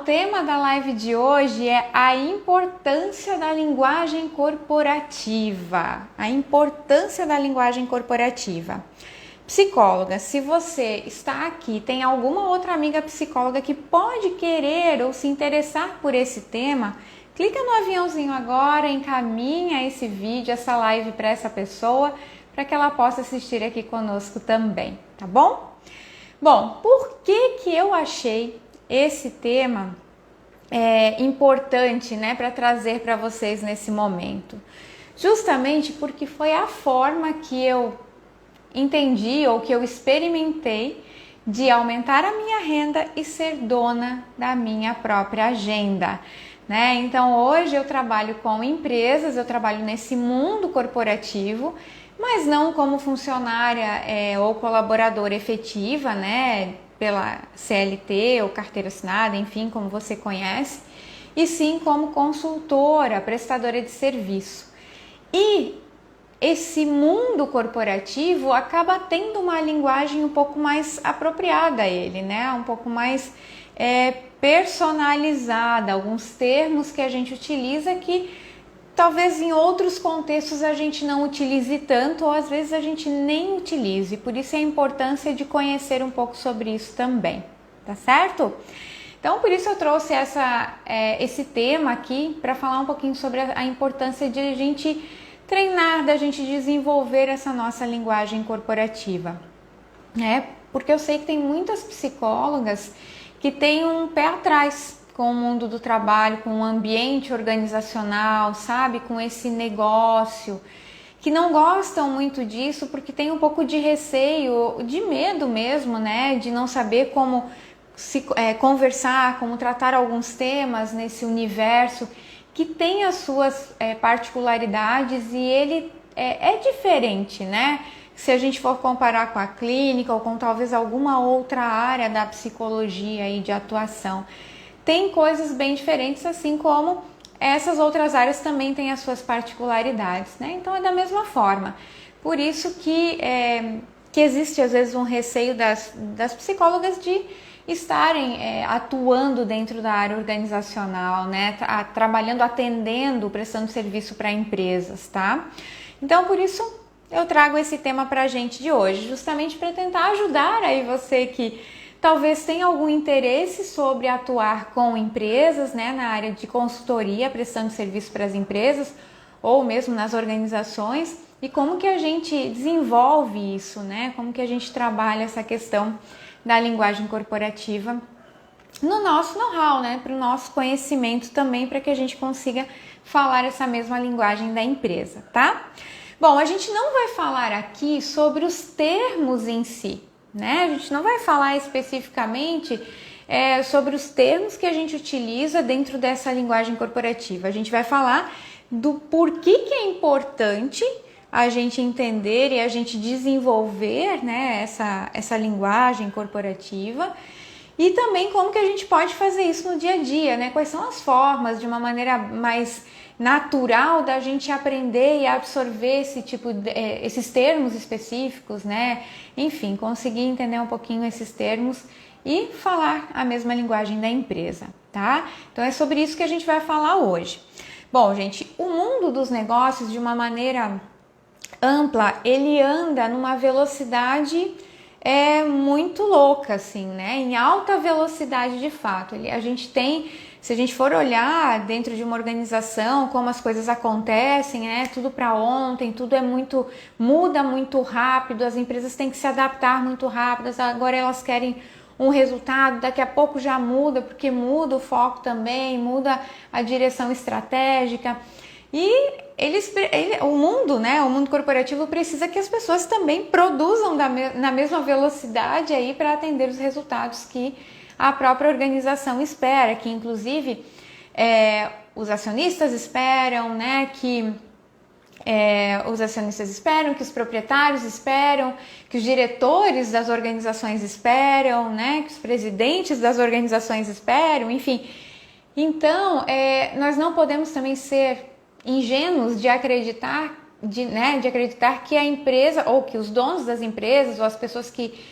O tema da live de hoje é a importância da linguagem corporativa. A importância da linguagem corporativa. Psicóloga, se você está aqui, tem alguma outra amiga psicóloga que pode querer ou se interessar por esse tema, clica no aviãozinho agora, encaminha esse vídeo, essa live para essa pessoa, para que ela possa assistir aqui conosco também, tá bom? Bom, por que eu achei esse tema importante, né, para trazer para vocês nesse momento? Justamente porque foi a forma que eu entendi ou que eu experimentei de aumentar a minha renda e ser dona da minha própria agenda, né? Então hoje eu trabalho com empresas, eu trabalho nesse mundo corporativo, mas não como funcionária ou colaboradora efetiva, né? Pela CLT ou carteira assinada, enfim, como você conhece, e sim como consultora, prestadora de serviço. E esse mundo corporativo acaba tendo uma linguagem um pouco mais apropriada a ele, né? Um pouco mais personalizada, alguns termos que a gente utiliza que talvez em outros contextos a gente não utilize tanto ou às vezes a gente nem utilize. Por isso a importância de conhecer um pouco sobre isso também, tá certo? Então por isso eu trouxe esse tema aqui para falar um pouquinho sobre a importância de a gente treinar, da gente desenvolver essa nossa linguagem corporativa, né? Porque eu sei que tem muitas psicólogas que têm um pé atrás com o mundo do trabalho, com o ambiente organizacional, sabe? Com esse negócio, que não gostam muito disso porque tem um pouco de receio, de medo mesmo, né? De não saber como conversar, como tratar alguns temas nesse universo que tem as suas particularidades e ele é diferente, né? Se a gente for comparar com a clínica ou com talvez alguma outra área da psicologia e de atuação, tem coisas bem diferentes, assim como essas outras áreas também têm as suas particularidades, né? Então é da mesma forma. Por isso que existe às vezes um receio das psicólogas de estarem atuando dentro da área organizacional, né? Trabalhando, atendendo, prestando serviço para empresas, tá? Então por isso eu trago esse tema para a gente de hoje, justamente para tentar ajudar aí você que talvez tenha algum interesse sobre atuar com empresas, né, na área de consultoria, prestando serviço para as empresas ou mesmo nas organizações, e como que a gente desenvolve isso, né? Como que a gente trabalha essa questão da linguagem corporativa no nosso know-how, né? Para o nosso conhecimento também, para que a gente consiga falar essa mesma linguagem da empresa, tá? Bom, a gente não vai falar aqui sobre os termos em si, né? A gente não vai falar especificamente sobre os termos que a gente utiliza dentro dessa linguagem corporativa. A gente vai falar do porquê que é importante a gente entender e a gente desenvolver, né, essa linguagem corporativa e também como que a gente pode fazer isso no dia a dia, né? Quais são as formas de uma maneira mais natural da gente aprender e absorver esses termos específicos, né? Enfim, conseguir entender um pouquinho esses termos e falar a mesma linguagem da empresa, tá? Então é sobre isso que a gente vai falar hoje. Bom, gente, o mundo dos negócios, de uma maneira ampla, ele anda numa velocidade muito louca, assim, né? Em alta velocidade de fato. A gente tem, se a gente for olhar dentro de uma organização, como as coisas acontecem, tudo para ontem, tudo muda muito rápido, as empresas têm que se adaptar muito rápido, agora elas querem um resultado, daqui a pouco já muda, porque muda o foco também, muda a direção estratégica. E o mundo, né, o mundo corporativo precisa que as pessoas também produzam na mesma velocidade aí para atender os resultados que a própria organização espera, que inclusive os acionistas esperam, né, que os proprietários esperam, que os diretores das organizações esperam, né, que os presidentes das organizações esperam, enfim. Então, nós não podemos também ser ingênuos de acreditar que a empresa, ou que os donos das empresas, ou as pessoas que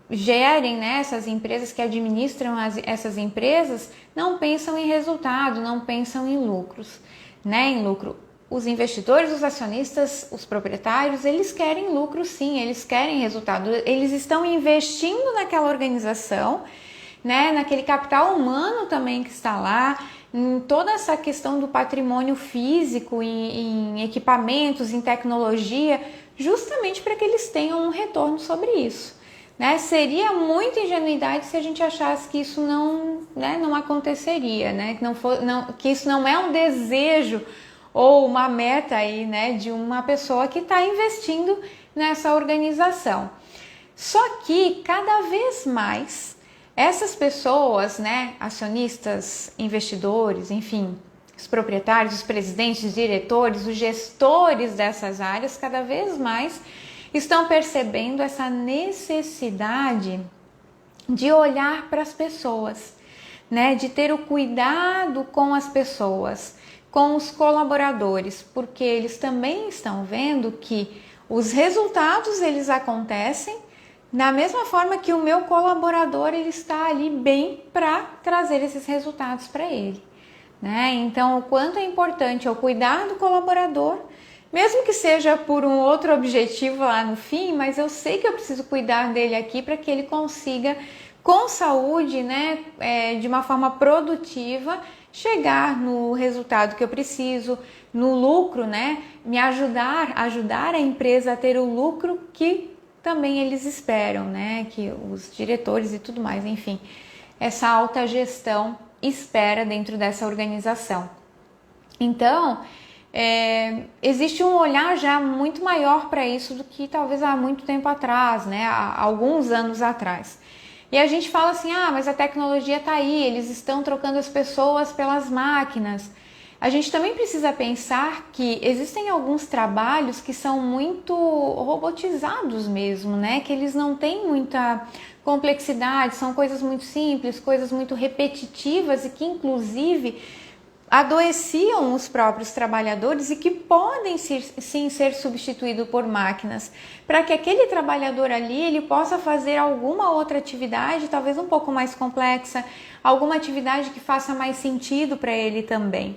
gerem, né, essas empresas, que administram essas empresas, não pensam em resultado, não pensam em lucros, né, em lucro. Os investidores, os acionistas, os proprietários, eles querem lucro sim, eles querem resultado, eles estão investindo naquela organização, né, naquele capital humano também que está lá, em toda essa questão do patrimônio físico, em equipamentos, em tecnologia, justamente para que eles tenham um retorno sobre isso. Né? Seria muita ingenuidade se a gente achasse que isso não, né, não aconteceria, né? Que isso não é um desejo ou uma meta aí, né, de uma pessoa que está investindo nessa organização. Só que cada vez mais essas pessoas, né, acionistas, investidores, enfim, os proprietários, os presidentes, os diretores, os gestores dessas áreas, cada vez mais estão percebendo essa necessidade de olhar para as pessoas, né? De ter o cuidado com as pessoas, com os colaboradores, porque eles também estão vendo que os resultados eles acontecem da mesma forma que o meu colaborador ele está ali bem para trazer esses resultados para ele, né? Então, o quanto é importante eu cuidar do colaborador, mesmo que seja por um outro objetivo lá no fim, mas eu sei que eu preciso cuidar dele aqui para que ele consiga, com saúde, né, de uma forma produtiva, chegar no resultado que eu preciso, no lucro, né, me ajudar a empresa a ter o lucro que também eles esperam, né, que os diretores e tudo mais, enfim, essa alta gestão espera dentro dessa organização. Então, existe um olhar já muito maior para isso do que talvez há muito tempo atrás, né? Há alguns anos atrás. E a gente fala assim, mas a tecnologia está aí, eles estão trocando as pessoas pelas máquinas. A gente também precisa pensar que existem alguns trabalhos que são muito robotizados mesmo, né? Que eles não têm muita complexidade, são coisas muito simples, coisas muito repetitivas e que inclusive adoeciam os próprios trabalhadores e que podem sim ser substituídos por máquinas, para que aquele trabalhador ali ele possa fazer alguma outra atividade, talvez um pouco mais complexa, alguma atividade que faça mais sentido para ele também.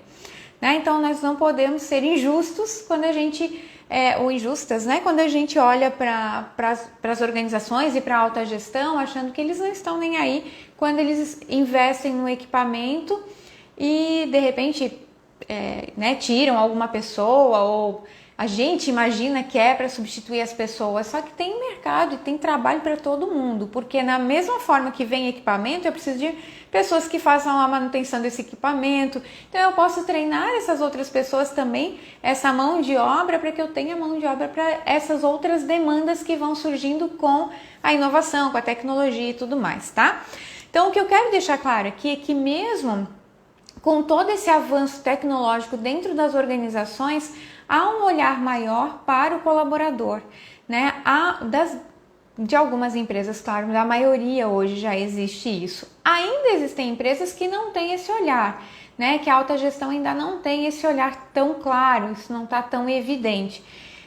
Né? Então nós não podemos ser injustos quando a gente, ou injustas, né? Quando a gente olha para as organizações e para a alta gestão, achando que eles não estão nem aí quando eles investem no equipamento e de repente né, tiram alguma pessoa, ou a gente imagina que é para substituir as pessoas, só que tem mercado e tem trabalho para todo mundo, porque na mesma forma que vem equipamento, eu preciso de pessoas que façam a manutenção desse equipamento, então eu posso treinar essas outras pessoas também, essa mão de obra, para que eu tenha mão de obra para essas outras demandas que vão surgindo com a inovação, com a tecnologia e tudo mais, tá? Então o que eu quero deixar claro aqui é que mesmo com todo esse avanço tecnológico dentro das organizações, há um olhar maior para o colaborador, né? De algumas empresas, claro, da maioria hoje já existe isso. Ainda existem empresas que não têm esse olhar, né? Que a alta gestão ainda não tem esse olhar tão claro, isso não está tão evidente.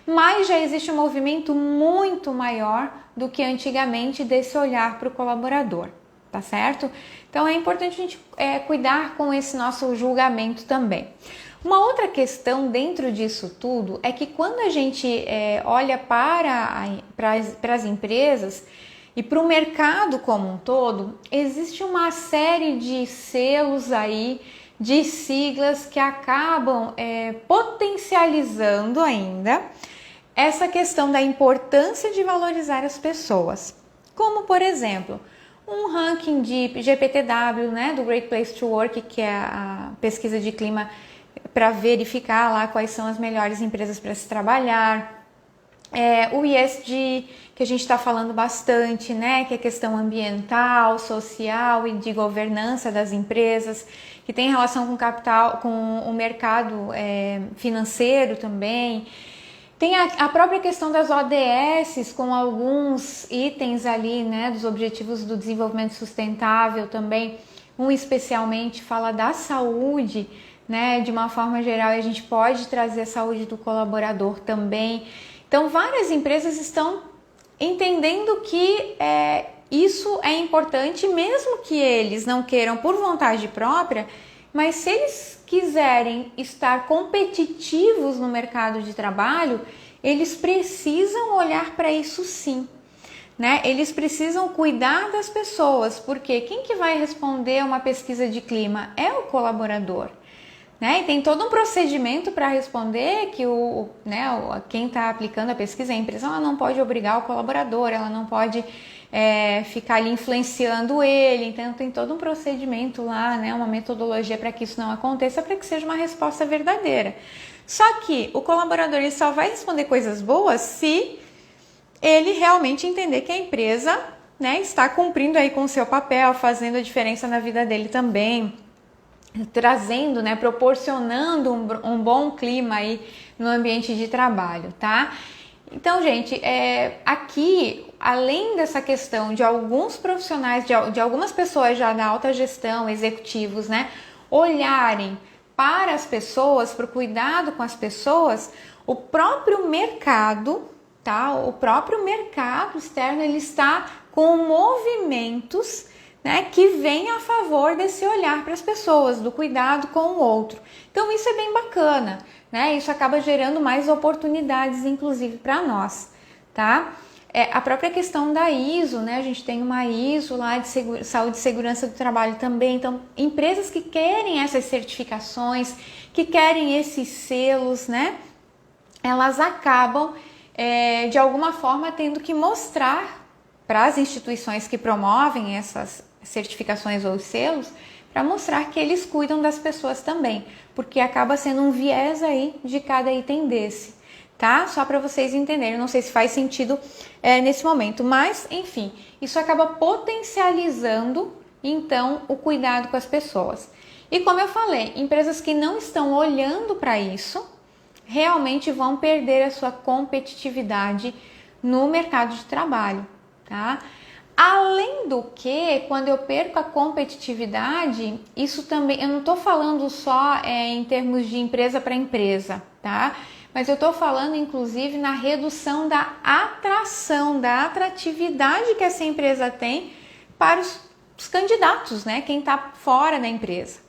Mas já existe um movimento muito maior do que antigamente desse olhar para o colaborador. Tá certo? Então é importante a gente cuidar com esse nosso julgamento também. Uma outra questão dentro disso tudo é que quando a gente olha para as empresas e para o mercado como um todo, existe uma série de selos aí, de siglas que acabam potencializando ainda essa questão da importância de valorizar as pessoas. Como, por exemplo, um ranking de GPTW, né, do Great Place to Work, que é a pesquisa de clima para verificar lá quais são as melhores empresas para se trabalhar. O ESG, que a gente está falando bastante, né, que é questão ambiental, social e de governança das empresas, que tem relação com capital, com o mercado financeiro também. Tem a própria questão das ODS, com alguns itens ali, né, dos Objetivos do Desenvolvimento Sustentável também. Um especialmente fala da saúde, né, de uma forma geral, e a gente pode trazer a saúde do colaborador também. Então, várias empresas estão entendendo que isso é importante, mesmo que eles não queiram por vontade própria, mas se eles quiserem estar competitivos no mercado de trabalho, eles precisam olhar para isso sim, né? Eles precisam cuidar das pessoas, porque quem que vai responder uma pesquisa de clima é o colaborador, né? E tem todo um procedimento para responder que quem está aplicando a pesquisa, a empresa, ela não pode obrigar o colaborador, ela não pode ficar ali influenciando ele, então tem todo um procedimento lá, né? Uma metodologia para que isso não aconteça, para que seja uma resposta verdadeira. Só que o colaborador ele só vai responder coisas boas se ele realmente entender que a empresa, né, está cumprindo aí com o seu papel, fazendo a diferença na vida dele também, trazendo, né, proporcionando um bom clima aí no ambiente de trabalho, tá? Então, gente, aqui, além dessa questão de alguns profissionais, de algumas pessoas já da alta gestão, executivos, né, olharem para as pessoas, para o cuidado com as pessoas, o próprio mercado, tá? O próprio mercado externo, ele está com movimentos, né, que vem a favor desse olhar para as pessoas, do cuidado com o outro. Então isso é bem bacana, né? Isso acaba gerando mais oportunidades, inclusive para nós, tá? A própria questão da ISO, né? A gente tem uma ISO lá de saúde e segurança do trabalho também. Então, empresas que querem essas certificações, que querem esses selos, né? Elas acabam, de alguma forma, tendo que mostrar para as instituições que promovem essas certificações ou selos, para mostrar que eles cuidam das pessoas também, porque acaba sendo um viés aí de cada item desse, tá? Só para vocês entenderem, não sei se faz sentido nesse momento, mas enfim, isso acaba potencializando então o cuidado com as pessoas. E como eu falei, empresas que não estão olhando para isso, realmente vão perder a sua competitividade no mercado de trabalho, tá? Além do que, quando eu perco a competitividade, isso também, eu não estou falando só em termos de empresa para empresa, tá? Mas eu estou falando, inclusive, na redução da atração, da atratividade que essa empresa tem para os candidatos, né? Quem está fora da empresa.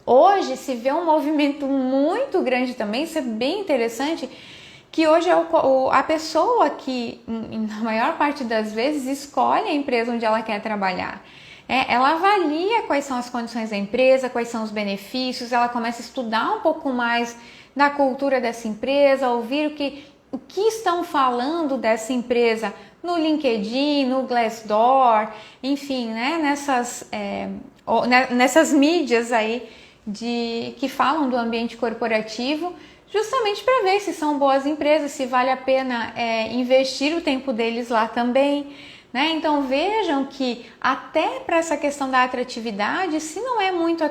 Hoje se vê um movimento muito grande também, isso é bem interessante, que hoje é a pessoa que, na maior parte das vezes, escolhe a empresa onde ela quer trabalhar. Ela avalia quais são as condições da empresa, quais são os benefícios, ela começa a estudar um pouco mais da cultura dessa empresa, ouvir o que estão falando dessa empresa no LinkedIn, no Glassdoor, enfim, né, nessas mídias aí que falam do ambiente corporativo, justamente para ver se são boas empresas, se vale a pena investir o tempo deles lá também, né? Então vejam que até para essa questão da atratividade, se não é muito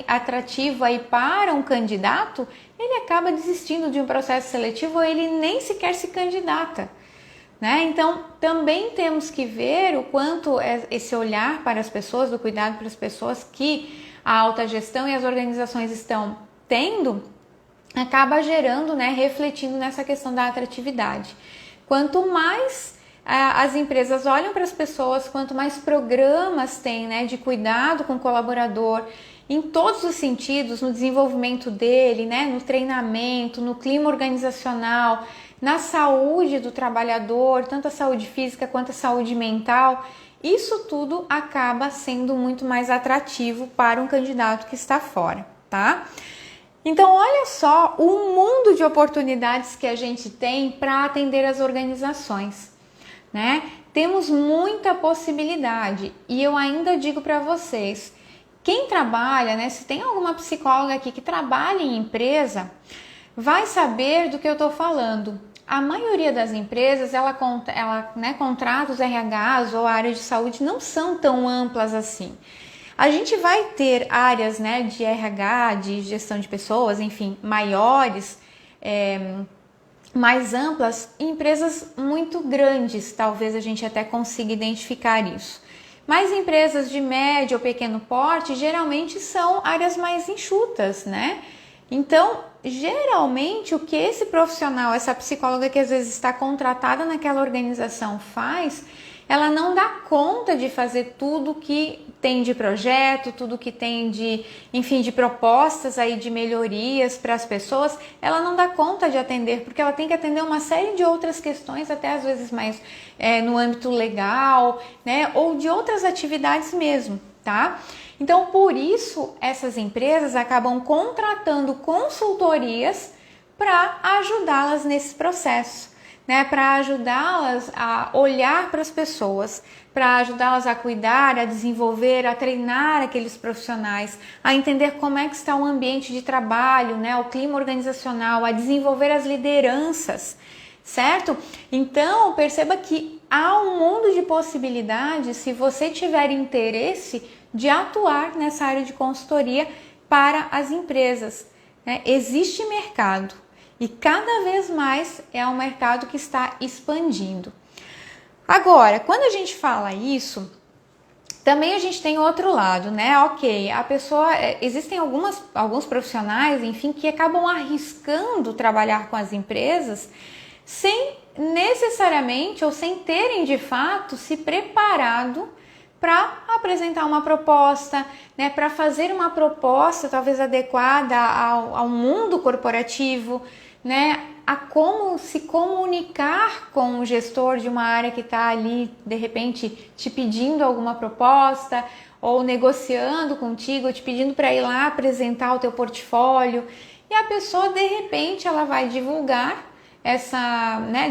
atrativo aí para um candidato, ele acaba desistindo de um processo seletivo ou ele nem sequer se candidata, né? Então também temos que ver o quanto esse olhar para as pessoas, do cuidado para as pessoas que a alta gestão e as organizações estão tendo, acaba gerando, né, refletindo nessa questão da atratividade. Quanto mais as empresas olham para as pessoas, quanto mais programas tem, né, de cuidado com o colaborador, em todos os sentidos, no desenvolvimento dele, né, no treinamento, no clima organizacional, na saúde do trabalhador, tanto a saúde física quanto a saúde mental, isso tudo acaba sendo muito mais atrativo para um candidato que está fora, tá? Então, olha só o mundo de oportunidades que a gente tem para atender as organizações, né? Temos muita possibilidade e eu ainda digo para vocês, quem trabalha, né? Se tem alguma psicóloga aqui que trabalha em empresa, vai saber do que eu estou falando. A maioria das empresas, ela contrata os RHs ou a área de saúde não são tão amplas assim. A gente vai ter áreas, né, de RH, de gestão de pessoas, enfim, maiores, mais amplas, em empresas muito grandes, talvez a gente até consiga identificar isso. Mas empresas de médio ou pequeno porte, geralmente são áreas mais enxutas, né? Então, geralmente, o que esse profissional, essa psicóloga que às vezes está contratada naquela organização faz, ela não dá conta de fazer tudo que tem de projeto, tudo que tem de, enfim, de propostas aí de melhorias para as pessoas, ela não dá conta de atender, porque ela tem que atender uma série de outras questões, até às vezes mais no âmbito legal, né, ou de outras atividades mesmo, tá? Então, por isso, essas empresas acabam contratando consultorias para ajudá-las nesse processo, né? Para ajudá-las a olhar para as pessoas, para ajudá-las a cuidar, a desenvolver, a treinar aqueles profissionais, a entender como é que está o ambiente de trabalho, né? O clima organizacional, a desenvolver as lideranças, certo? Então, perceba que há um mundo de possibilidades se você tiver interesse de atuar nessa área de consultoria para as empresas, né? Existe mercado e cada vez mais é um mercado que está expandindo. Agora, quando a gente fala isso, também a gente tem outro lado, né? Ok, a pessoa, existem alguns profissionais, enfim, que acabam arriscando trabalhar com as empresas sem necessariamente ou sem terem de fato se preparado para apresentar uma proposta, né, para fazer uma proposta talvez adequada ao mundo corporativo, né, a como se comunicar com o gestor de uma área que está ali, de repente, te pedindo alguma proposta ou negociando contigo, ou te pedindo para ir lá apresentar o teu portfólio, e a pessoa, de repente, ela vai divulgar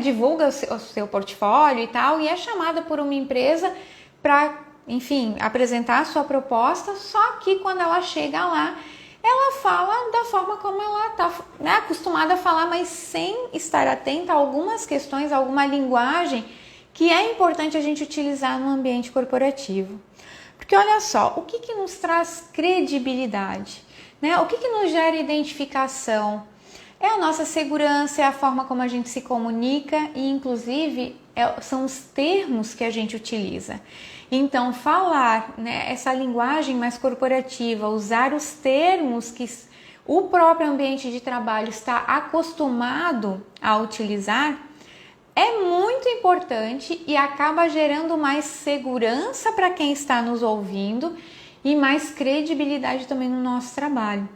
divulga o seu portfólio e tal, e é chamada por uma empresa para, enfim, apresentar a sua proposta, só que quando ela chega lá, ela fala da forma como ela está, né, acostumada a falar, mas sem estar atenta a algumas questões, a alguma linguagem que é importante a gente utilizar no ambiente corporativo. Porque olha só, o que nos traz credibilidade, né? O que nos gera identificação? É a nossa segurança, é a forma como a gente se comunica e, inclusive, são os termos que a gente utiliza. Então, falar, né, essa linguagem mais corporativa, usar os termos que o próprio ambiente de trabalho está acostumado a utilizar, é muito importante e acaba gerando mais segurança para quem está nos ouvindo e mais credibilidade também no nosso trabalho.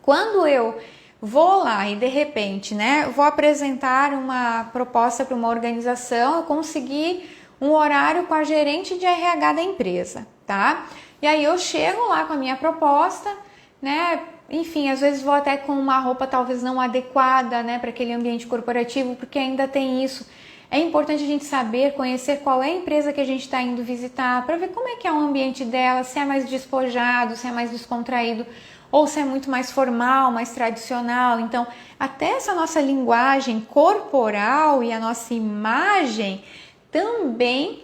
Quando eu vou lá e de repente, né, vou apresentar uma proposta para uma organização, eu consegui um horário com a gerente de RH da empresa, tá? E aí eu chego lá com a minha proposta, né? Enfim, às vezes vou até com uma roupa talvez não adequada, né, para aquele ambiente corporativo, porque ainda tem isso. É importante a gente saber, conhecer qual é a empresa que a gente está indo visitar, para ver como é que é o ambiente dela, se é mais despojado, se é mais descontraído, ou se é muito mais formal, mais tradicional. Então, até essa nossa linguagem corporal e a nossa imagem também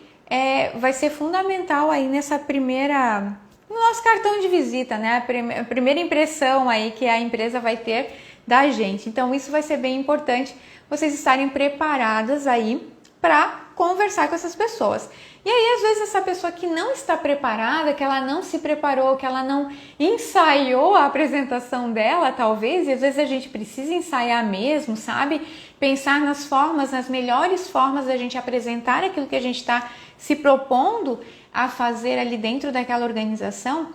vai ser fundamental aí nessa no nosso cartão de visita, né? A primeira impressão aí que a empresa vai ter da gente. Então, isso vai ser bem importante vocês estarem preparadas aí para conversar com essas pessoas. E aí, às vezes, essa pessoa que não está preparada, que ela não se preparou, que ela não ensaiou a apresentação dela, talvez, e às vezes a gente precisa ensaiar mesmo, sabe? Pensar nas melhores formas da gente apresentar aquilo que a gente está se propondo a fazer ali dentro daquela organização.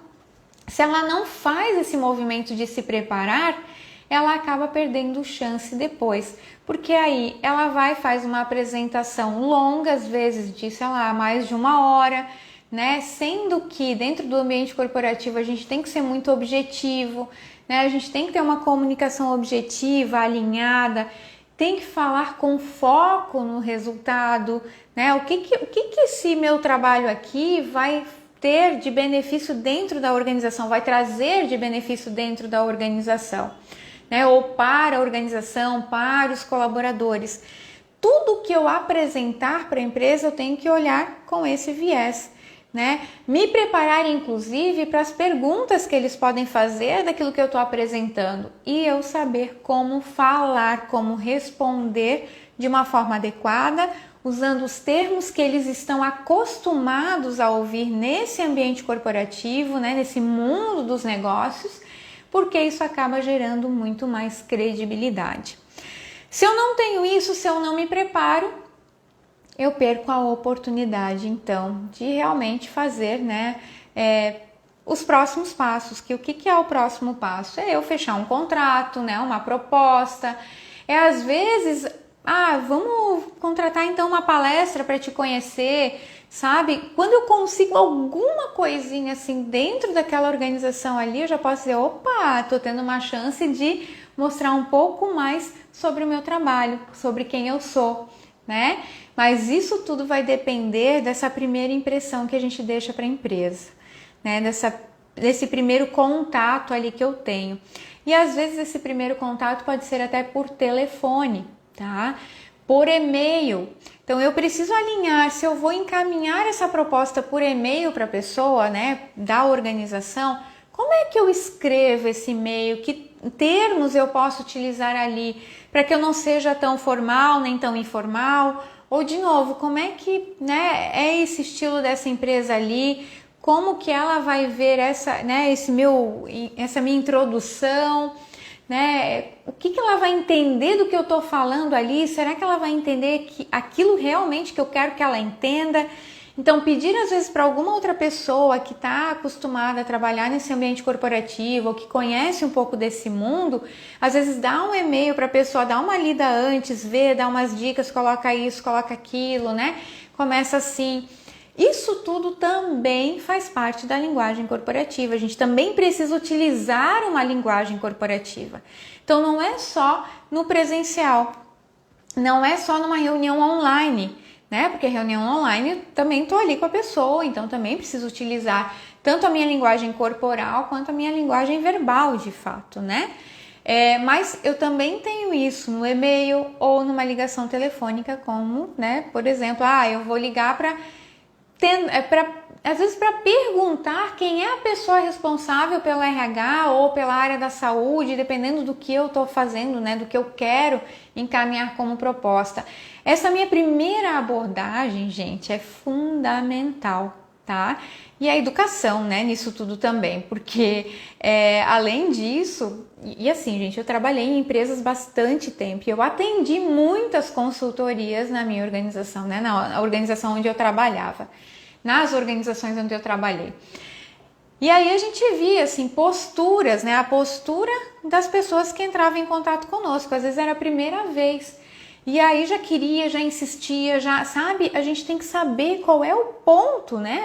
Se ela não faz esse movimento de se preparar, ela acaba perdendo chance depois, porque aí ela faz uma apresentação longa, às vezes de, sei lá, mais de 1 hora, né? Sendo que dentro do ambiente corporativo a gente tem que ser muito objetivo, né? A gente tem que ter uma comunicação objetiva, alinhada, tem que falar com foco no resultado, né? O que esse meu trabalho aqui vai ter de benefício dentro da organização, vai trazer de benefício dentro da organização, né? Ou para a organização, para os colaboradores. Tudo que eu apresentar para a empresa eu tenho que olhar com esse viés, né? Me preparar inclusive para as perguntas que eles podem fazer daquilo que eu estou apresentando e eu saber como falar, como responder de uma forma adequada, usando os termos que eles estão acostumados a ouvir nesse ambiente corporativo, né? Nesse mundo dos negócios, porque isso acaba gerando muito mais credibilidade. Se eu não tenho isso, se eu não me preparo, eu perco a oportunidade, então, de realmente fazer, né, os próximos passos. Que o que é o próximo passo? É eu fechar um contrato, né, uma proposta. Às vezes, vamos contratar então uma palestra para te conhecer, sabe? Quando eu consigo alguma coisinha assim dentro daquela organização ali, eu já posso dizer, opa, tô tendo uma chance de mostrar um pouco mais sobre o meu trabalho, sobre quem eu sou, né? Mas isso tudo vai depender dessa primeira impressão que a gente deixa para a empresa, né? Desse primeiro contato ali que eu tenho. E às vezes esse primeiro contato pode ser até por telefone, tá? Por e-mail. Então eu preciso alinhar se eu vou encaminhar essa proposta por e-mail para a pessoa, né, da organização. Como é que eu escrevo esse e-mail? Que termos eu posso utilizar ali para que eu não seja tão formal nem tão informal? Ou de novo, como é que, né, é esse estilo dessa empresa ali? Como que ela vai ver essa minha introdução? Né? O que ela vai entender do que eu estou falando ali? Será que ela vai entender aquilo realmente que eu quero que ela entenda? Então, pedir às vezes para alguma outra pessoa que está acostumada a trabalhar nesse ambiente corporativo ou que conhece um pouco desse mundo, às vezes dá um e-mail para a pessoa, dá uma lida antes, vê, dá umas dicas, coloca isso, coloca aquilo, né? Começa assim. Isso tudo também faz parte da linguagem corporativa. A gente também precisa utilizar uma linguagem corporativa. Então não é só no presencial, não é só numa reunião online, né? Porque reunião online eu também estou ali com a pessoa, então também preciso utilizar tanto a minha linguagem corporal quanto a minha linguagem verbal, de fato, né? Mas eu também tenho isso no e-mail ou numa ligação telefônica, como, né? Por exemplo, eu vou ligar às vezes para perguntar quem é a pessoa responsável pelo RH ou pela área da saúde, dependendo do que eu estou fazendo, né, do que eu quero encaminhar como proposta. Essa minha primeira abordagem, gente, é fundamental, tá? E a educação, né, nisso tudo também, porque além disso, e assim, gente, eu trabalhei em empresas bastante tempo e eu atendi muitas consultorias na minha organização, né, na organização onde eu trabalhava, nas organizações onde eu trabalhei. E aí a gente via, assim, posturas, né, a postura das pessoas que entravam em contato conosco, às vezes era a primeira vez. E aí já queria, já insistia, já, sabe? A gente tem que saber qual é o ponto, né?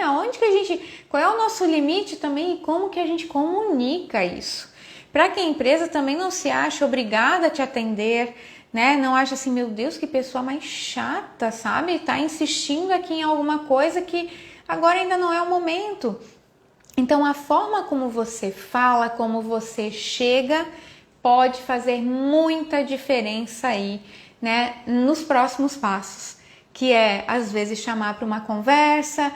Qual é o nosso limite também e como que a gente comunica isso. Para que a empresa também não se ache obrigada a te atender, né? Não acha assim, meu Deus, que pessoa mais chata, sabe? Tá insistindo aqui em alguma coisa que agora ainda não é o momento. Então a forma como você fala, como você chega, pode fazer muita diferença aí, né, nos próximos passos, que é às vezes chamar para uma conversa,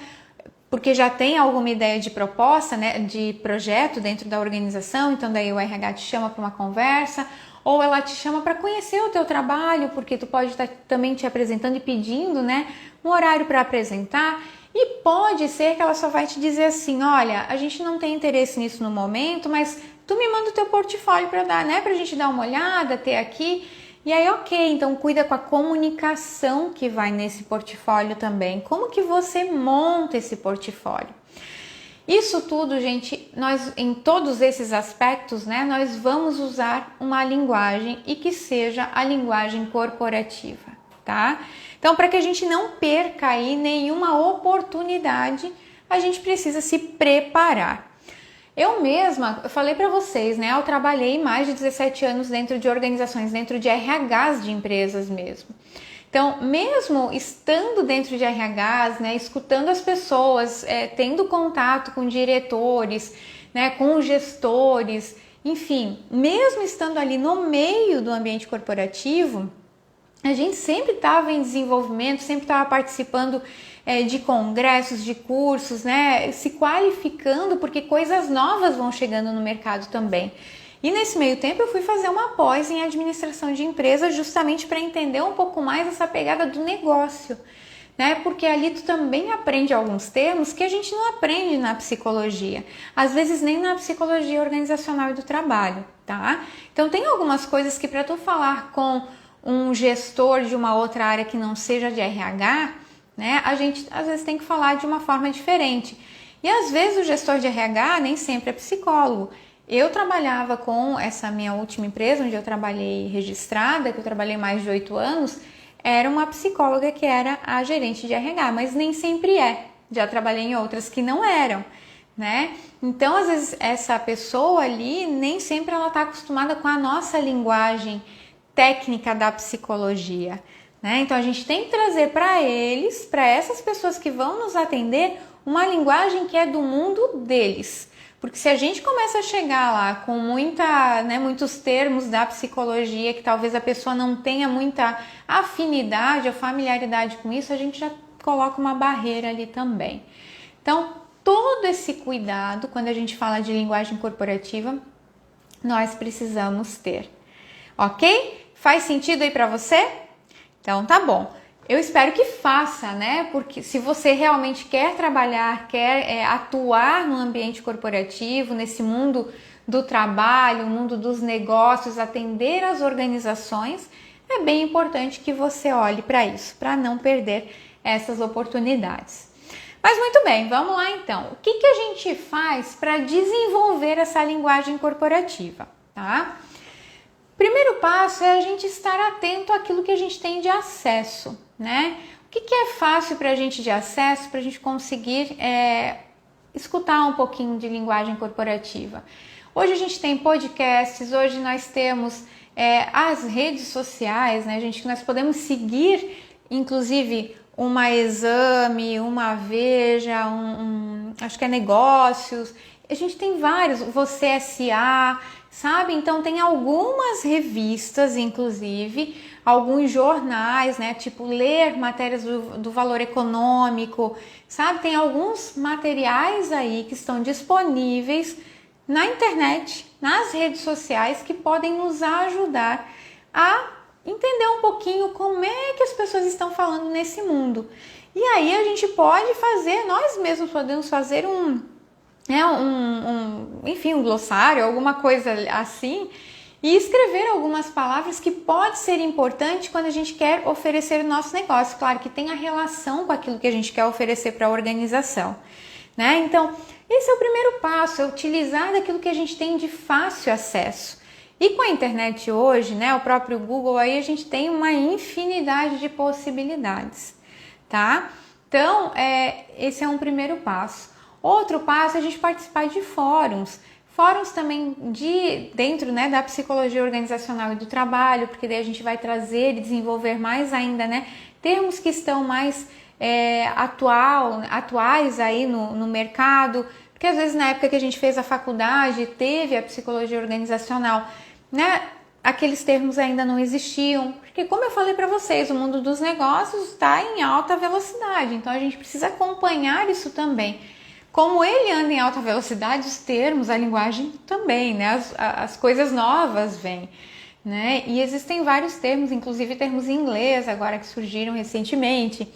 porque já tem alguma ideia de proposta, né, de projeto dentro da organização, então daí o RH te chama para uma conversa, ou ela te chama para conhecer o teu trabalho, porque tu pode estar também te apresentando e pedindo, né, um horário para apresentar, e pode ser que ela só vai te dizer assim, olha, a gente não tem interesse nisso no momento, mas tu me manda o teu portfólio para dar, né, pra gente dar uma olhada, ter aqui. E aí, ok, então cuida com a comunicação que vai nesse portfólio também. Como que você monta esse portfólio? Isso tudo, gente, nós em todos esses aspectos, né, nós vamos usar uma linguagem e que seja a linguagem corporativa, tá? Então, para que a gente não perca aí nenhuma oportunidade, a gente precisa se preparar. Eu mesma, eu falei para vocês, né? Eu trabalhei mais de 17 anos dentro de organizações, dentro de RHs de empresas mesmo. Então, mesmo estando dentro de RHs, né, escutando as pessoas, tendo contato com diretores, né, com gestores, enfim, mesmo estando ali no meio do ambiente corporativo, a gente sempre estava em desenvolvimento, sempre estava participando de congressos, de cursos, né, se qualificando, porque coisas novas vão chegando no mercado também. E nesse meio tempo eu fui fazer uma pós em administração de empresas justamente para entender um pouco mais essa pegada do negócio, né? Porque ali tu também aprende alguns termos que a gente não aprende na psicologia, às vezes nem na psicologia organizacional e do trabalho, tá? Então tem algumas coisas que para tu falar com um gestor de uma outra área que não seja de RH, né? A gente às vezes tem que falar de uma forma diferente. E às vezes o gestor de RH nem sempre é psicólogo. Eu trabalhava com essa minha última empresa, onde eu trabalhei registrada, que eu trabalhei mais de 8 anos, era uma psicóloga que era a gerente de RH, mas nem sempre é. Já trabalhei em outras que não eram, né? Então, às vezes, essa pessoa ali, nem sempre ela está acostumada com a nossa linguagem técnica da psicologia, né? Então, a gente tem que trazer para eles, para essas pessoas que vão nos atender, uma linguagem que é do mundo deles. Porque se a gente começa a chegar lá com muitos termos da psicologia, que talvez a pessoa não tenha muita afinidade ou familiaridade com isso, a gente já coloca uma barreira ali também. Então, todo esse cuidado, quando a gente fala de linguagem corporativa, nós precisamos ter. Ok? Faz sentido aí para você? Então, tá bom. Eu espero que faça, né? Porque se você realmente quer trabalhar, quer atuar no ambiente corporativo, nesse mundo do trabalho, mundo dos negócios, atender as organizações, é bem importante que você olhe para isso, para não perder essas oportunidades. Mas muito bem, vamos lá então. O que a gente faz para desenvolver essa linguagem corporativa, tá? Primeiro passo é a gente estar atento àquilo que a gente tem de acesso, né? O que é fácil para a gente de acesso, para a gente conseguir escutar um pouquinho de linguagem corporativa? Hoje a gente tem podcasts, hoje nós temos as redes sociais, né, gente, que nós podemos seguir, inclusive, uma Exame, uma Veja, acho que é Negócios, a gente tem vários, Você S.A., sabe? Então tem algumas revistas, inclusive, alguns jornais, né? Tipo ler matérias do Valor Econômico, sabe? Tem alguns materiais aí que estão disponíveis na internet, nas redes sociais, que podem nos ajudar a entender um pouquinho como é que as pessoas estão falando nesse mundo. E aí a gente pode fazer, nós mesmos podemos fazer enfim, um glossário, alguma coisa assim, e escrever algumas palavras que pode ser importante quando a gente quer oferecer o nosso negócio. Claro que tem a relação com aquilo que a gente quer oferecer para a organização, né? Então, esse é o primeiro passo, é utilizar daquilo que a gente tem de fácil acesso. E com a internet hoje, né, o próprio Google, aí a gente tem uma infinidade de possibilidades, tá? Então, esse é um primeiro passo. Outro passo é a gente participar de fóruns também dentro, né, da psicologia organizacional e do trabalho, porque daí a gente vai trazer e desenvolver mais ainda, né, termos que estão mais atuais aí no mercado, porque às vezes na época que a gente fez a faculdade, teve a psicologia organizacional, né, aqueles termos ainda não existiam, porque como eu falei para vocês, o mundo dos negócios está em alta velocidade, então a gente precisa acompanhar isso também. Como ele anda em alta velocidade, os termos, a linguagem também, né? As coisas novas vêm, né? E existem vários termos, inclusive termos em inglês agora que surgiram recentemente.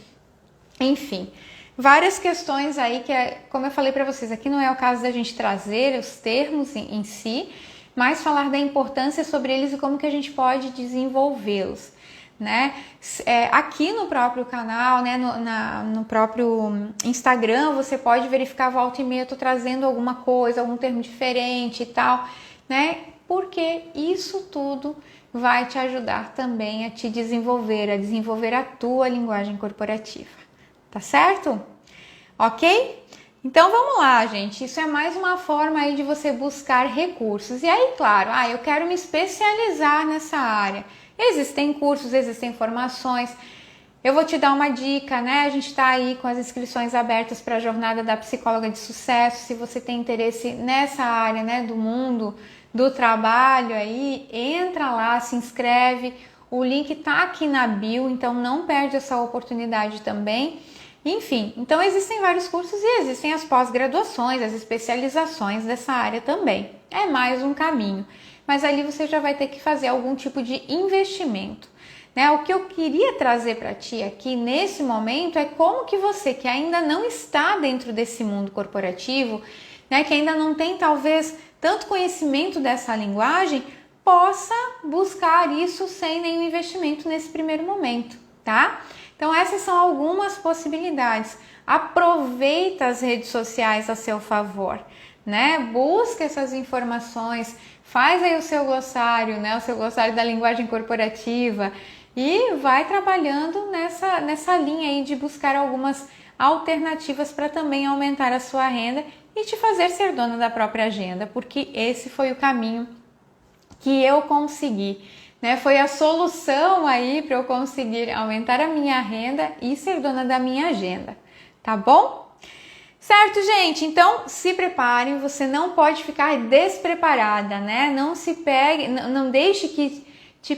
Enfim, várias questões aí que, como eu falei para vocês, aqui não é o caso da gente trazer os termos em si, mas falar da importância sobre eles e como que a gente pode desenvolvê-los, né? Aqui no próprio canal, né, no próprio Instagram, você pode verificar, volta e meia eu tô trazendo alguma coisa, algum termo diferente e tal, né? Porque isso tudo vai te ajudar também a te desenvolver, a desenvolver a tua linguagem corporativa, tá certo? Ok? Então vamos lá, gente, isso é mais uma forma aí de você buscar recursos. E aí, claro, eu quero me especializar nessa área. Existem cursos, existem formações. Eu vou te dar uma dica, né? A gente está aí com as inscrições abertas para a Jornada da Psicóloga de Sucesso. Se você tem interesse nessa área, né, do mundo do trabalho aí, entra lá, se inscreve. O link tá aqui na bio, então não perde essa oportunidade também. Enfim, então existem vários cursos e existem as pós-graduações, as especializações dessa área também. É mais um caminho. Mas ali você já vai ter que fazer algum tipo de investimento, né? O que eu queria trazer para ti aqui nesse momento é como que você que ainda não está dentro desse mundo corporativo, né, que ainda não tem talvez tanto conhecimento dessa linguagem, possa buscar isso sem nenhum investimento nesse primeiro momento, tá? Então essas são algumas possibilidades. Aproveita as redes sociais a seu favor, né? Busca essas informações, faz aí o seu glossário, né? O seu glossário da linguagem corporativa e vai trabalhando nessa linha aí de buscar algumas alternativas para também aumentar a sua renda e te fazer ser dona da própria agenda, porque esse foi o caminho que eu consegui, né? Foi a solução aí para eu conseguir aumentar a minha renda e ser dona da minha agenda, tá bom? Certo, gente? Então se preparem, você não pode ficar despreparada, né? Não se pegue, não deixe que te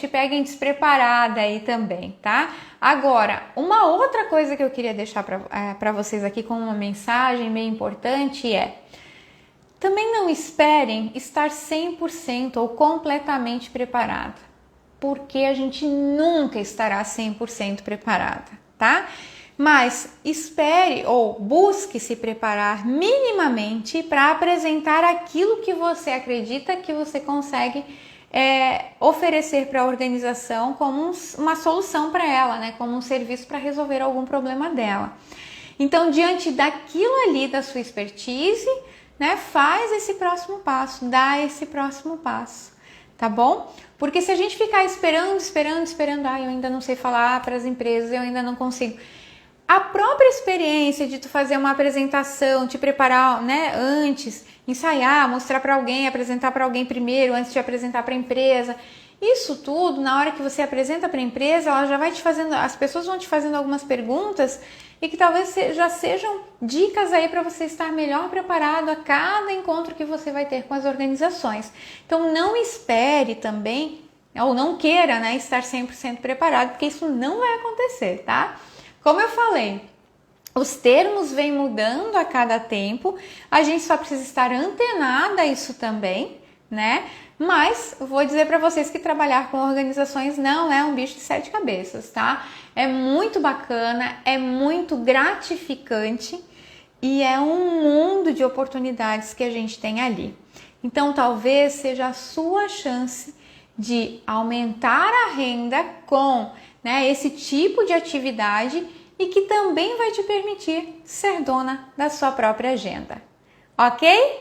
peguem despreparada aí também, tá? Agora, uma outra coisa que eu queria deixar para vocês aqui como uma mensagem bem importante é: também não esperem estar 100% ou completamente preparada, porque a gente nunca estará 100% preparada, tá? Mas espere ou busque se preparar minimamente para apresentar aquilo que você acredita que você consegue oferecer para a organização como uma solução para ela, né? Como um serviço para resolver algum problema dela. Então, diante daquilo ali, da sua expertise, né, faz esse próximo passo, dá esse próximo passo, tá bom? Porque se a gente ficar esperando, eu ainda não sei falar para as empresas, eu ainda não consigo. A própria experiência de tu fazer uma apresentação, te preparar, né, antes, ensaiar, mostrar para alguém, apresentar para alguém primeiro, antes de apresentar para a empresa, isso tudo, na hora que você apresenta para a empresa, ela já vai te fazendo, as pessoas vão te fazendo algumas perguntas e que talvez já sejam dicas aí para você estar melhor preparado a cada encontro que você vai ter com as organizações. Então não espere também, ou não queira, né, estar 100% preparado, porque isso não vai acontecer, tá? Como eu falei, os termos vêm mudando a cada tempo, a gente só precisa estar antenada a isso também, né? Mas eu vou dizer para vocês que trabalhar com organizações não é um bicho de 7 cabeças, tá? É muito bacana, é muito gratificante e é um mundo de oportunidades que a gente tem ali. Então talvez seja a sua chance de aumentar a renda com, né, esse tipo de atividade e que também vai te permitir ser dona da sua própria agenda, ok?